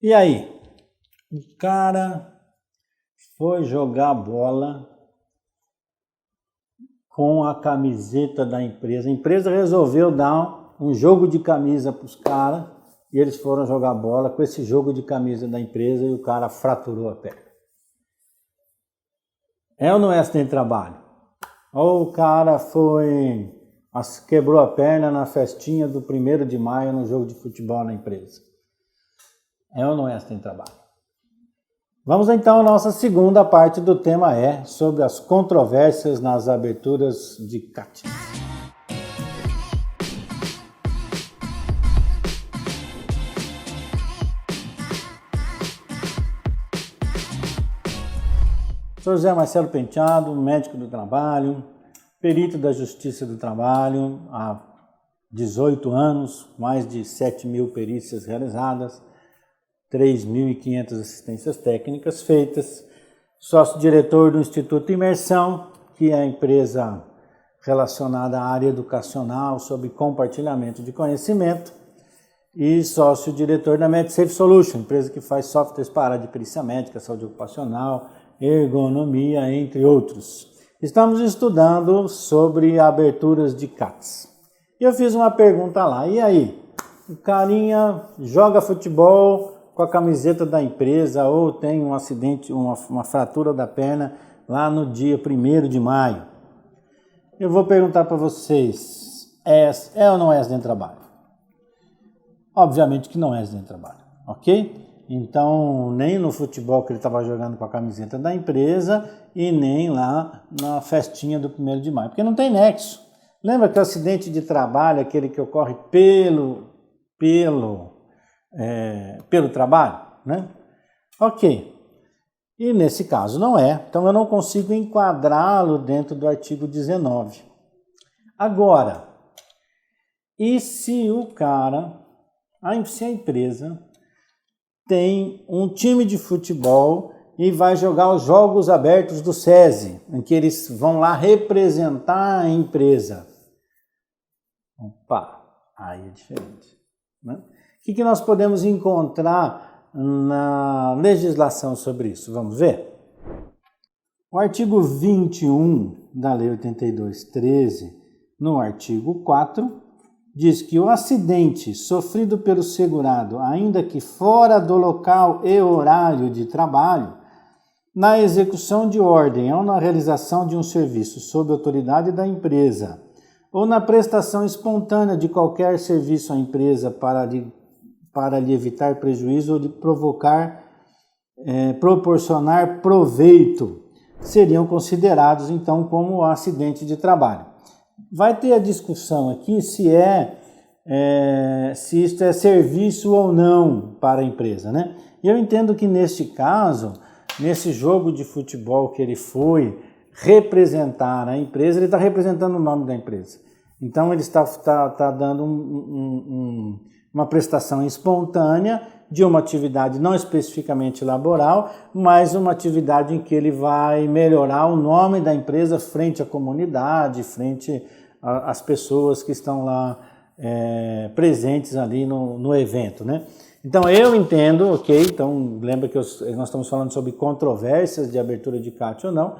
E aí? O cara foi jogar bola com a camiseta da empresa. A empresa resolveu dar um jogo de camisa para os caras e eles foram jogar bola com esse jogo de camisa da empresa e o cara fraturou a perna. É ou não é acidente de trabalho? Ou o cara quebrou a perna na festinha do 1º de maio no jogo de futebol na empresa? É ou não é acidente de trabalho? Vamos então à nossa segunda parte do tema sobre as controvérsias nas aberturas de CAT. Sou José Marcelo Penteado, médico do trabalho, perito da Justiça do Trabalho, há 18 anos, mais de 7.000 perícias realizadas, 3.500 assistências técnicas feitas, sócio-diretor do Instituto Imersão, que é a empresa relacionada à área educacional sobre compartilhamento de conhecimento, e sócio-diretor da MedSafe Solution, empresa que faz softwares para a área de perícia médica, saúde ocupacional, ergonomia, entre outros. Estamos estudando sobre aberturas de CATs. E eu fiz uma pergunta lá, e aí? O carinha joga futebol com a camiseta da empresa ou tem um acidente, uma fratura da perna lá no dia 1º de maio. Eu vou perguntar para vocês, é ou não é acidente de trabalho? Obviamente que não é acidente de trabalho, ok? Então, nem no futebol que ele estava jogando com a camiseta da empresa e nem lá na festinha do 1º de maio, porque não tem nexo. Lembra que o acidente de trabalho é aquele que ocorre pelo trabalho, né? Ok. E nesse caso não é, então eu não consigo enquadrá-lo dentro do artigo 19. Agora, e se se a empresa tem um time de futebol e vai jogar os jogos abertos do SESI, em que eles vão lá representar a empresa? Opa, aí é diferente, né? O que nós podemos encontrar na legislação sobre isso? Vamos ver? O artigo 21 da Lei 82.13, no artigo 4, diz que o acidente sofrido pelo segurado, ainda que fora do local e horário de trabalho, na execução de ordem ou na realização de um serviço sob autoridade da empresa, ou na prestação espontânea de qualquer serviço à empresa para lhe evitar prejuízo ou de proporcionar proveito, seriam considerados então como acidente de trabalho. Vai ter a discussão aqui se isto é serviço ou não para a empresa, né? E eu entendo que neste caso, nesse jogo de futebol que ele foi representar a empresa, ele está representando o nome da empresa. Então ele está dando uma prestação espontânea de uma atividade não especificamente laboral, mas uma atividade em que ele vai melhorar o nome da empresa frente à comunidade, frente às pessoas que estão lá presentes ali no evento, né? Então eu entendo, ok? Então lembra que nós estamos falando sobre controvérsias de abertura de CAT ou não,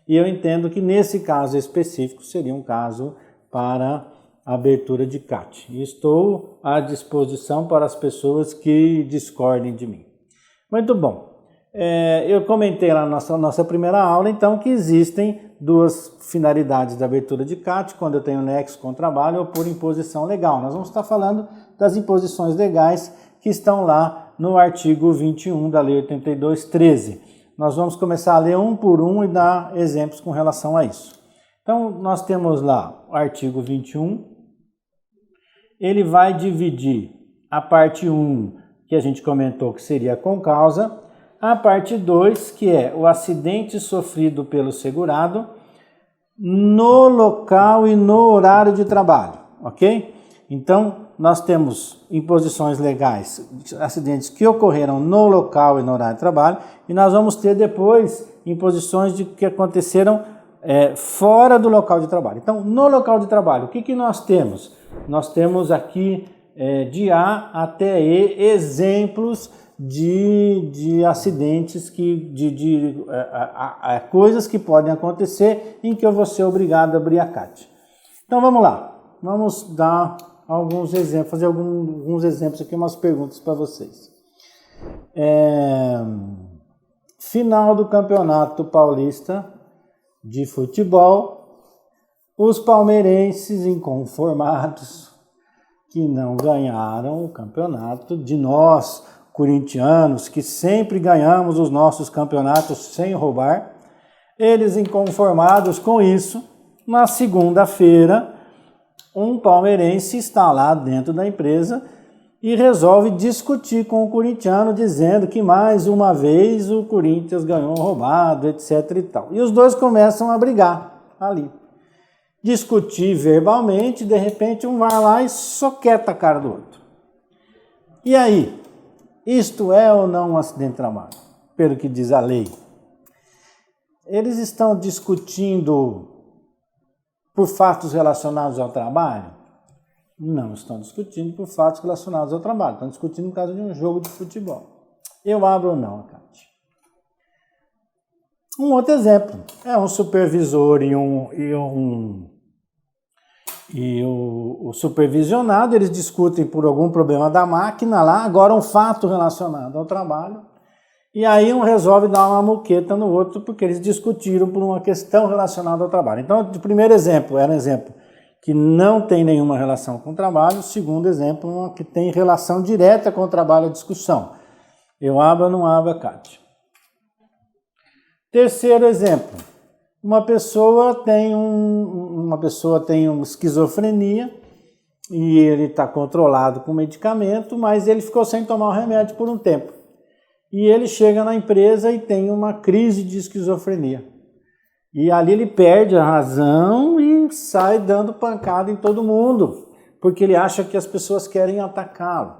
e eu entendo que nesse caso específico seria um caso para abertura de CAT. E estou à disposição para as pessoas que discordem de mim. Muito bom. Eu comentei lá na nossa primeira aula, então, que existem duas finalidades da abertura de CAT, quando eu tenho nexo com o trabalho ou por imposição legal. Nós vamos estar falando das imposições legais que estão lá no artigo 21 da Lei 82.13. Nós vamos começar a ler um por um e dar exemplos com relação a isso. Então, nós temos lá o artigo 21, ele vai dividir a parte 1, que a gente comentou que seria com causa, a parte 2, que é o acidente sofrido pelo segurado no local e no horário de trabalho, ok? Então, nós temos imposições legais, acidentes que ocorreram no local e no horário de trabalho, e nós vamos ter depois imposições que aconteceram fora do local de trabalho. Então, no local de trabalho, o que nós temos? Nós temos aqui, de A até E, exemplos de acidentes, coisas que podem acontecer em que eu vou ser obrigado a abrir a CAT. Então vamos lá, vamos dar alguns exemplos, fazer alguns exemplos aqui, umas perguntas para vocês. Final do Campeonato Paulista de Futebol, os palmeirenses inconformados que não ganharam o campeonato, de nós, corintianos, que sempre ganhamos os nossos campeonatos sem roubar, eles inconformados com isso, na segunda-feira, um palmeirense está lá dentro da empresa e resolve discutir com o corintiano, dizendo que mais uma vez o Corinthians ganhou roubado, etc. e tal. E os dois começam a brigar ali. Discutir verbalmente, de repente um vai lá e soqueta a cara do outro. E aí, isto é ou não um acidente de trabalho? Pelo que diz a lei. Eles estão discutindo por fatos relacionados ao trabalho? Não estão discutindo por fatos relacionados ao trabalho. Estão discutindo no caso de um jogo de futebol. Eu abro ou não a CAT? Um outro exemplo. É um supervisor o supervisionado, eles discutem por algum problema da máquina lá, agora um fato relacionado ao trabalho, e aí um resolve dar uma muqueta no outro porque eles discutiram por uma questão relacionada ao trabalho. Então, o primeiro exemplo era um exemplo que não tem nenhuma relação com o trabalho, o segundo exemplo que tem relação direta com o trabalho, a discussão. Eu abro ou não abro a CAT? Terceiro exemplo. Uma pessoa tem uma esquizofrenia e ele está controlado com medicamento, mas ele ficou sem tomar o remédio por um tempo. E ele chega na empresa e tem uma crise de esquizofrenia. E ali ele perde a razão e sai dando pancada em todo mundo, porque ele acha que as pessoas querem atacá-lo.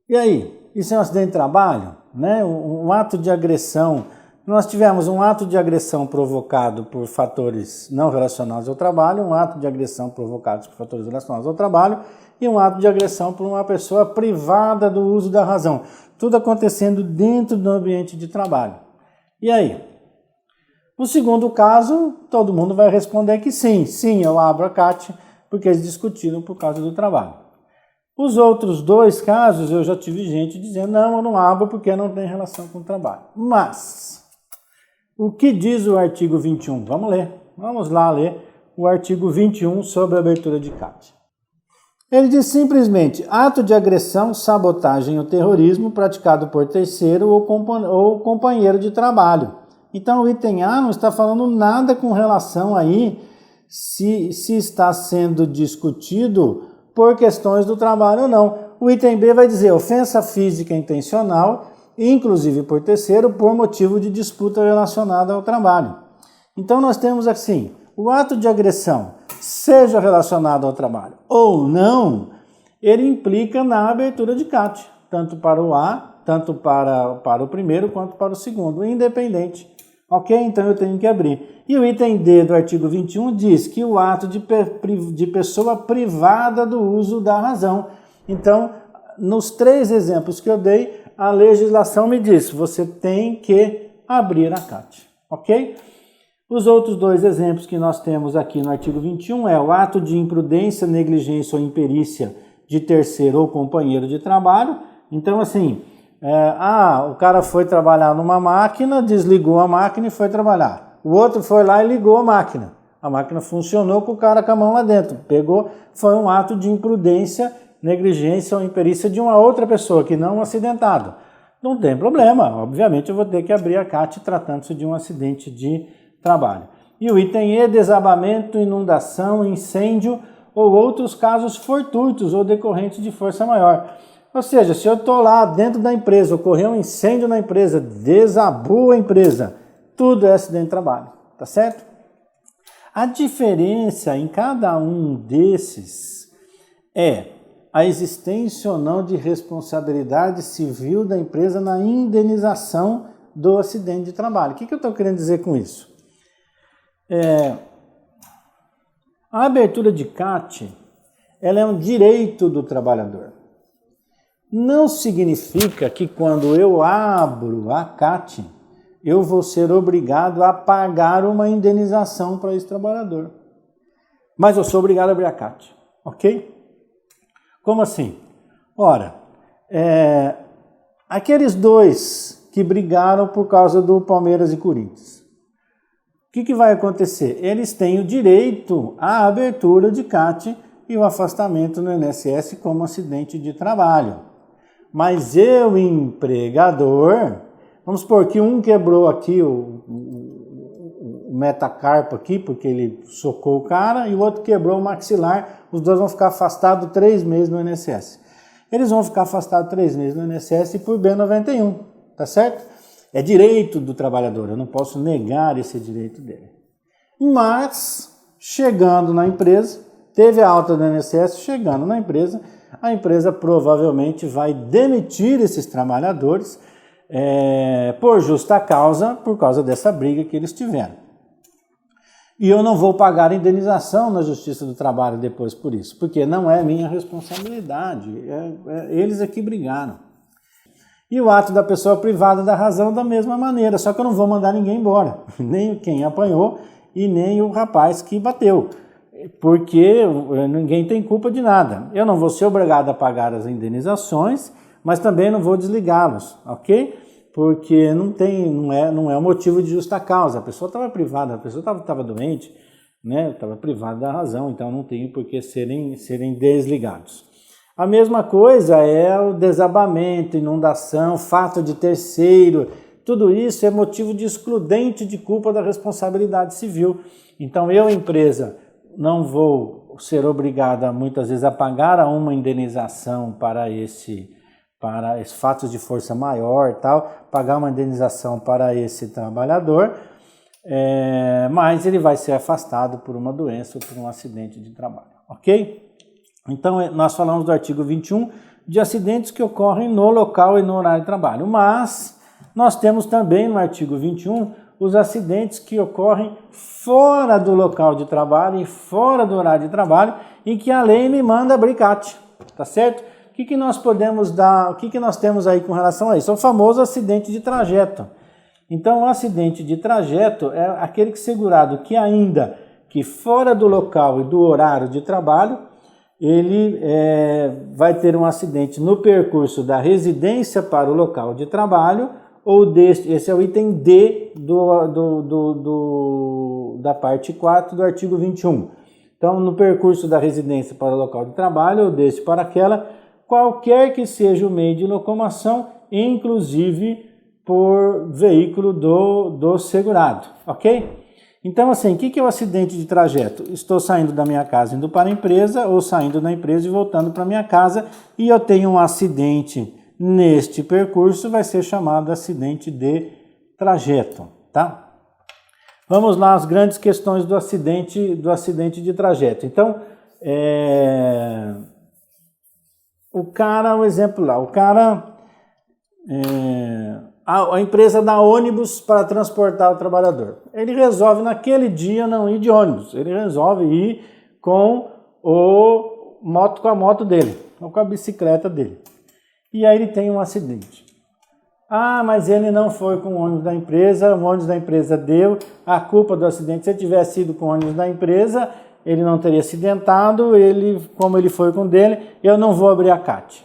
E aí? Isso é um acidente de trabalho? Né? Um ato de agressão. Nós tivemos um ato de agressão provocado por fatores não relacionados ao trabalho, um ato de agressão provocado por fatores relacionados ao trabalho e um ato de agressão por uma pessoa privada do uso da razão. Tudo acontecendo dentro do ambiente de trabalho. E aí? No segundo caso, todo mundo vai responder que sim, eu abro a CAT, porque eles discutiram por causa do trabalho. Os outros dois casos, eu já tive gente dizendo, não, eu não abro porque não tem relação com o trabalho. Mas, o que diz o artigo 21? Vamos lá ler o artigo 21 sobre a abertura de CAT. Ele diz simplesmente, ato de agressão, sabotagem ou terrorismo praticado por terceiro ou companheiro de trabalho. Então o item A não está falando nada com relação aí se está sendo discutido por questões do trabalho ou não. O item B vai dizer ofensa física intencional, inclusive por terceiro, por motivo de disputa relacionada ao trabalho. Então nós temos assim, o ato de agressão, seja relacionado ao trabalho ou não, ele implica na abertura de CAT, tanto para o A, tanto para o primeiro quanto para o segundo, independente. Ok? Então eu tenho que abrir. E o item D do artigo 21 diz que o ato de pessoa privada do uso da razão. Então, nos três exemplos que eu dei, a legislação me diz, você tem que abrir a CAT. Ok? Os outros dois exemplos que nós temos aqui no artigo 21 é o ato de imprudência, negligência ou imperícia de terceiro ou companheiro de trabalho. Então, assim, o cara foi trabalhar numa máquina, desligou a máquina e foi trabalhar. O outro foi lá e ligou a máquina. A máquina funcionou com o cara com a mão lá dentro. Foi um ato de imprudência, negligência ou imperícia de uma outra pessoa, que não um acidentado. Não tem problema, obviamente eu vou ter que abrir a CAT tratando-se de um acidente de trabalho. E o item E, desabamento, inundação, incêndio ou outros casos fortuitos ou decorrentes de força maior. Ou seja, se eu estou lá dentro da empresa, ocorreu um incêndio na empresa, desabou a empresa, tudo é acidente de trabalho, tá certo? A diferença em cada um desses é a existência ou não de responsabilidade civil da empresa na indenização do acidente de trabalho. O que eu estou querendo dizer com isso? A abertura de CAT, ela é um direito do trabalhador. não significa que quando eu abro a CAT, eu vou ser obrigado a pagar uma indenização para esse trabalhador. Mas eu sou obrigado a abrir a CAT, ok? Como assim? Ora, aqueles dois que brigaram por causa do Palmeiras e Corinthians, o que vai acontecer? Eles têm o direito à abertura de CAT e o afastamento no INSS como acidente de trabalho. Mas eu, empregador, vamos supor que um quebrou aqui o metacarpo aqui, porque ele socou o cara, e o outro quebrou o maxilar, os dois vão ficar afastados 3 meses no INSS. Eles vão ficar afastados 3 meses no INSS por B91, tá certo? É direito do trabalhador, eu não posso negar esse direito dele. Mas, chegando na empresa, teve a alta do INSS, chegando na empresa, a empresa provavelmente vai demitir esses trabalhadores por justa causa, por causa dessa briga que eles tiveram. E eu não vou pagar indenização na Justiça do Trabalho depois por isso, porque não é minha responsabilidade, eles é que brigaram. E o ato da pessoa privada da razão da mesma maneira, só que eu não vou mandar ninguém embora, nem quem apanhou e nem o rapaz que bateu, porque ninguém tem culpa de nada. Eu não vou ser obrigado a pagar as indenizações, mas também não vou desligá-los, ok? Porque não é um motivo de justa causa, a pessoa estava privada, a pessoa estava doente, né? Estava privada da razão, então não tem por que serem desligados. A mesma coisa é o desabamento, inundação, fato de terceiro, tudo isso é motivo de excludente de culpa da responsabilidade civil. Então eu, empresa, não vou ser obrigada muitas vezes a pagar uma indenização para esses fatos de força maior, tal, pagar uma indenização para esse trabalhador, mas ele vai ser afastado por uma doença ou por um acidente de trabalho, ok? Então, nós falamos do artigo 21 de acidentes que ocorrem no local e no horário de trabalho, mas nós temos também no artigo 21 os acidentes que ocorrem fora do local de trabalho e fora do horário de trabalho e que a lei me manda abrir CAT, tá certo? O que nós podemos dar, o que nós temos aí com relação a isso? É o famoso acidente de trajeto. Então, o acidente de trajeto é aquele segurado que fora do local e do horário de trabalho, ele vai ter um acidente no percurso da residência para o local de trabalho, esse é o item D da parte 4 do artigo 21. Então, no percurso da residência para o local de trabalho, ou deste para aquela, qualquer que seja o meio de locomoção, inclusive por veículo do segurado, ok? Então, assim, o que é o acidente de trajeto? Estou saindo da minha casa indo para a empresa ou saindo da empresa e voltando para a minha casa e eu tenho um acidente neste percurso, vai ser chamado acidente de trajeto, tá? Vamos lá às grandes questões do acidente de trajeto. Então, o exemplo lá, a empresa dá ônibus para transportar o trabalhador. Ele resolve naquele dia não ir de ônibus, ele resolve ir com a moto dele, ou com a bicicleta dele. E aí ele tem um acidente. Ah, mas ele não foi com o ônibus da empresa, o ônibus da empresa deu a culpa do acidente. Se ele tivesse ido com o ônibus da empresa, ele não teria acidentado, como ele foi com o dele, eu não vou abrir a CAT.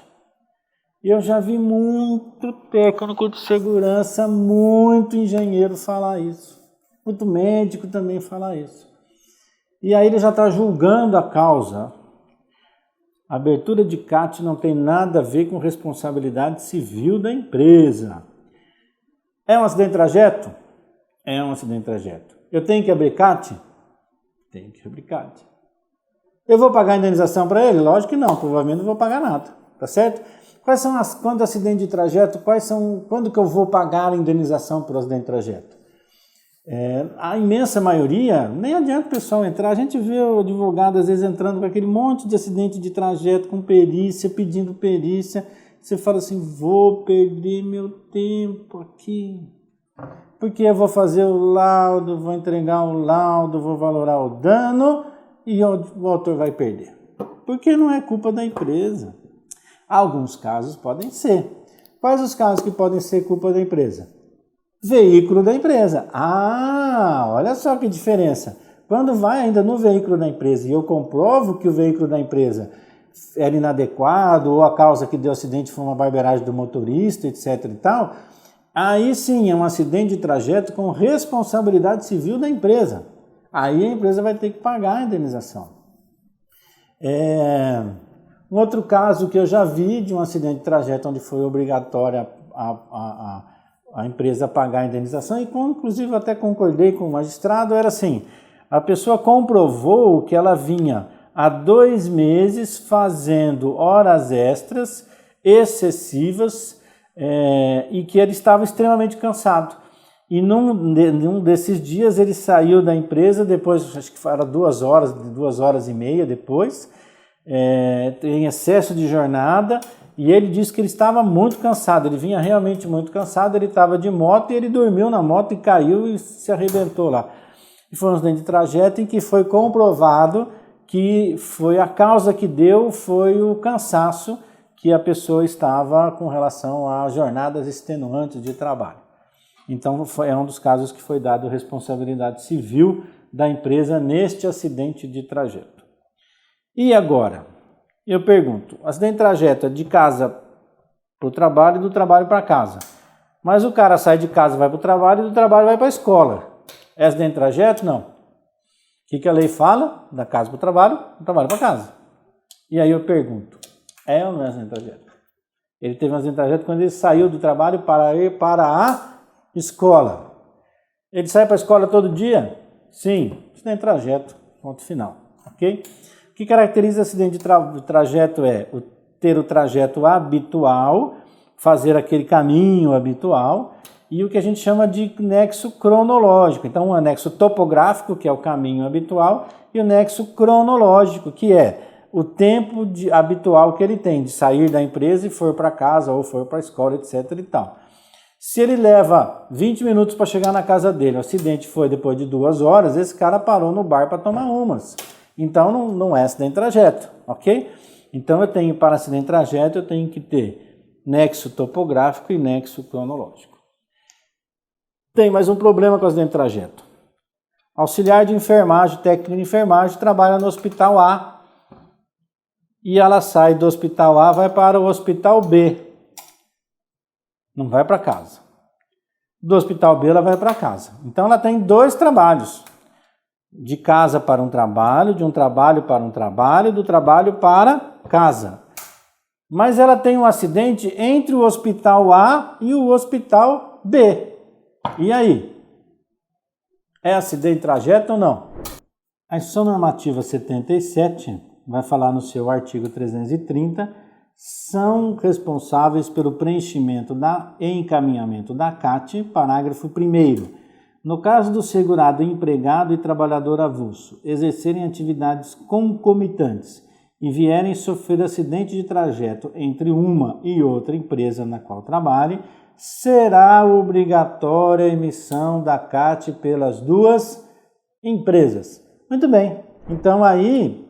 Eu já vi muito técnico de segurança, muito engenheiro falar isso. Muito médico também falar isso. E aí ele já está julgando a causa. A abertura de CAT não tem nada a ver com responsabilidade civil da empresa. É um acidente de trajeto? É um acidente de trajeto. Eu tenho que abrir CAT? Tenho que abrir CAT. Eu vou pagar a indenização para ele? Lógico que não, provavelmente não vou pagar nada, tá certo? Quais são quando acidente de trajeto, quando que eu vou pagar a indenização por acidente de trajeto? A imensa maioria, nem adianta o pessoal entrar, a gente vê o advogado às vezes entrando com aquele monte de acidente de trajeto, com perícia, pedindo perícia, você fala assim, vou perder meu tempo aqui, porque eu vou fazer o laudo, vou entregar o laudo, vou valorar o dano e o autor vai perder, porque não é culpa da empresa. Alguns casos podem ser. Quais os casos que podem ser culpa da empresa? Veículo da empresa. Ah, olha só que diferença. Quando vai ainda no veículo da empresa e eu comprovo que o veículo da empresa era inadequado ou a causa que deu acidente foi uma barbeiragem do motorista, etc e tal, aí sim é um acidente de trajeto com responsabilidade civil da empresa. Aí a empresa vai ter que pagar a indenização. Um outro caso que eu já vi de um acidente de trajeto onde foi obrigatória a empresa pagar a indenização, e inclusive até concordei com o magistrado, era assim, a pessoa comprovou que ela vinha há 2 meses fazendo horas extras excessivas e que ele estava extremamente cansado. E num desses dias ele saiu da empresa, depois, acho que era 2 horas e meia depois, em excesso de jornada, e ele disse que ele estava muito cansado, ele vinha realmente muito cansado, ele estava de moto e ele dormiu na moto e caiu e se arrebentou lá. E foi um acidente de trajeto em que foi comprovado que foi a causa que deu foi o cansaço que a pessoa estava com relação a jornadas extenuantes de trabalho. Então é um dos casos que foi dado responsabilidade civil da empresa neste acidente de trajeto. E agora? Eu pergunto, acidente de trajeto é de casa para o trabalho e do trabalho para casa. Mas o cara sai de casa, vai para o trabalho e do trabalho vai para a escola. É acidente de trajeto? Não. O que a lei fala? Da casa para o trabalho, do trabalho para casa. E aí eu pergunto, é ou não é acidente de trajeto? Ele teve um acidente de trajeto quando ele saiu do trabalho para ir para a escola. Ele sai para a escola todo dia? Sim, acidente de trajeto, ponto final. Ok? O que caracteriza acidente de trajeto é ter o trajeto habitual, fazer aquele caminho habitual, e o que a gente chama de nexo cronológico. Então, um anexo topográfico, que é o caminho habitual, e o nexo cronológico, que é o tempo habitual que ele tem de sair da empresa e for para casa ou for para a escola, etc. e tal. Se ele leva 20 minutos para chegar na casa dele, o acidente foi depois de 2 horas, esse cara parou no bar para tomar umas. Então não é acidente de trajeto, ok? Então para acidente de trajeto eu tenho que ter nexo topográfico e nexo cronológico. Tem mais um problema com acidente de trajeto. Auxiliar de enfermagem, técnico de enfermagem, trabalha no hospital A e ela sai do hospital A, vai para o hospital B. Não vai para casa. Do hospital B ela vai para casa. Então ela tem 2 trabalhos. De casa para um trabalho, de um trabalho para um trabalho, do trabalho para casa. Mas ela tem um acidente entre o hospital A e o hospital B. E aí? É acidente de trajeto ou não? A Instrução Normativa 77 vai falar no seu artigo 330, são responsáveis pelo preenchimento e encaminhamento da CAT, parágrafo 1º. No caso do segurado empregado e trabalhador avulso exercerem atividades concomitantes e vierem sofrer acidente de trajeto entre uma e outra empresa na qual trabalhe, será obrigatória a emissão da CAT pelas 2 empresas. Muito bem, então aí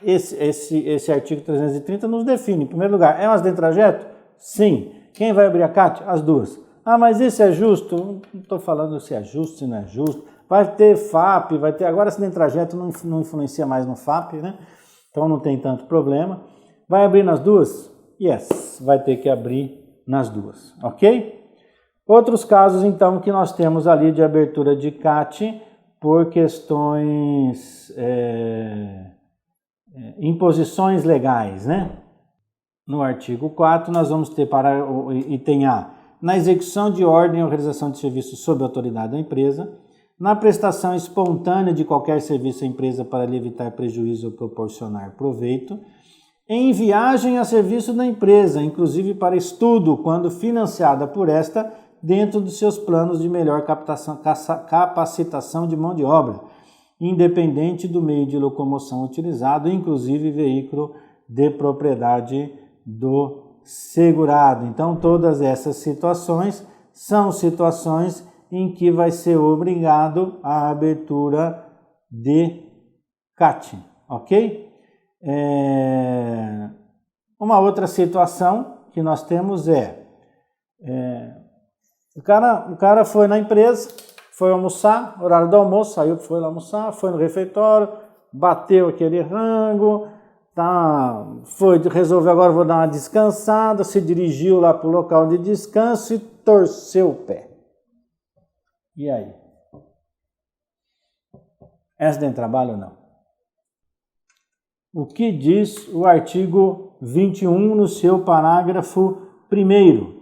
esse artigo 330 nos define. Em primeiro lugar, é um acidente de trajeto? Sim. Quem vai abrir a CAT? As 2. Ah, mas isso é justo? Não estou falando se é justo, se não é justo. Vai ter FAP, vai ter... Agora acidente de trajeto não influencia mais no FAP, né? Então não tem tanto problema. Vai abrir nas 2? Yes, vai ter que abrir nas 2, ok? Outros casos, então, que nós temos ali de abertura de CAT por questões... imposições legais, né? No artigo 4, nós vamos ter para o item A, na execução de ordem ou realização de serviço sob autoridade da empresa, na prestação espontânea de qualquer serviço à empresa para lhe evitar prejuízo ou proporcionar proveito, em viagem a serviço da empresa, inclusive para estudo, quando financiada por esta, dentro dos seus planos de melhor capacitação de mão de obra, independente do meio de locomoção utilizado, inclusive veículo de propriedade do segurado. Então, todas essas situações são situações em que vai ser obrigado a abertura de CAT, ok? Uma outra situação que nós temos o cara foi na empresa, foi almoçar, horário do almoço, saiu, foi lá almoçar, foi no refeitório, bateu aquele rango, resolveu agora vou dar uma descansada, se dirigiu lá para o local de descanso e torceu o pé. E aí? É acidente de trabalho ou não? O que diz o artigo 21 no seu parágrafo 1º?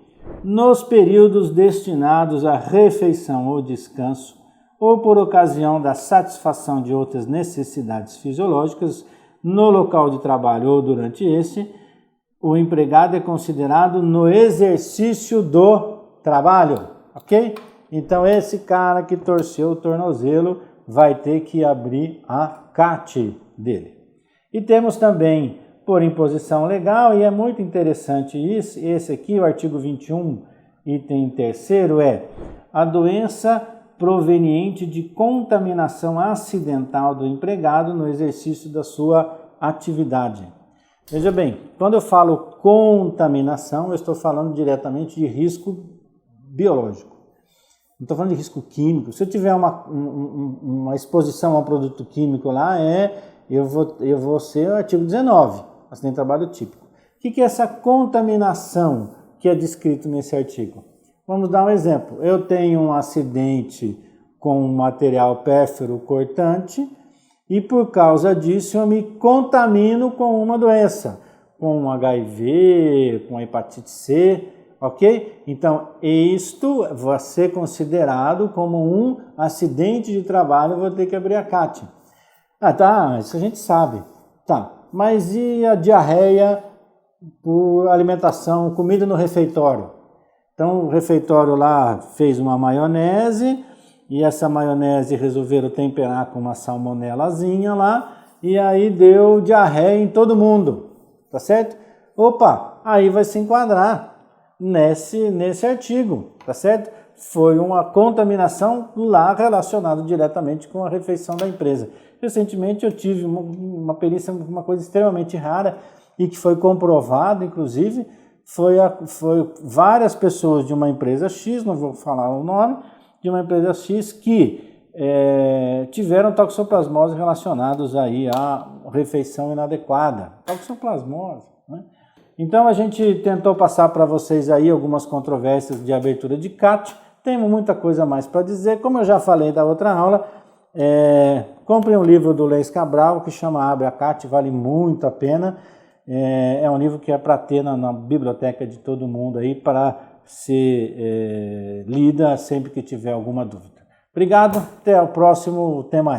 Nos períodos destinados à refeição ou descanso, ou por ocasião da satisfação de outras necessidades fisiológicas, no local de trabalho ou durante esse, o empregado é considerado no exercício do trabalho, ok? Então esse cara que torceu o tornozelo vai ter que abrir a CAT dele. E temos também, por imposição legal, e é muito interessante isso, esse aqui, o artigo 21, item 3º, a doença proveniente de contaminação acidental do empregado no exercício da sua atividade. Veja bem, quando eu falo contaminação, eu estou falando diretamente de risco biológico. Não estou falando de risco químico. Se eu tiver uma exposição a um produto químico lá, eu vou ser o artigo 19, acidente de trabalho típico. O que é essa contaminação que é descrito nesse artigo? Vamos dar um exemplo. Eu tenho um acidente com um material pérfuro cortante e por causa disso eu me contamino com uma doença, com um HIV, com hepatite C, ok? Então, isto vai ser considerado como um acidente de trabalho, eu vou ter que abrir a CAT. Tá, isso a gente sabe. Tá, mas e a diarreia por alimentação, comida no refeitório? Então, o refeitório lá fez uma maionese e essa maionese resolveram temperar com uma salmonelazinha lá e aí deu diarreia em todo mundo, tá certo? Opa, aí vai se enquadrar nesse artigo, tá certo? Foi uma contaminação lá relacionada diretamente com a refeição da empresa. Recentemente eu tive uma perícia, uma coisa extremamente rara e que foi comprovado, inclusive, foi várias pessoas de uma empresa X, não vou falar o nome, de uma empresa X que tiveram toxoplasmose relacionados aí à refeição inadequada. Toxoplasmose, né? Então a gente tentou passar para vocês aí algumas controvérsias de abertura de CAT. Temos muita coisa mais para dizer. Como eu já falei da outra aula, compre um livro do Leis Cabral que chama Abre a CAT, vale muito a pena. É um livro que é para ter na biblioteca de todo mundo aí para ser lida sempre que tiver alguma dúvida. Obrigado, até o próximo tema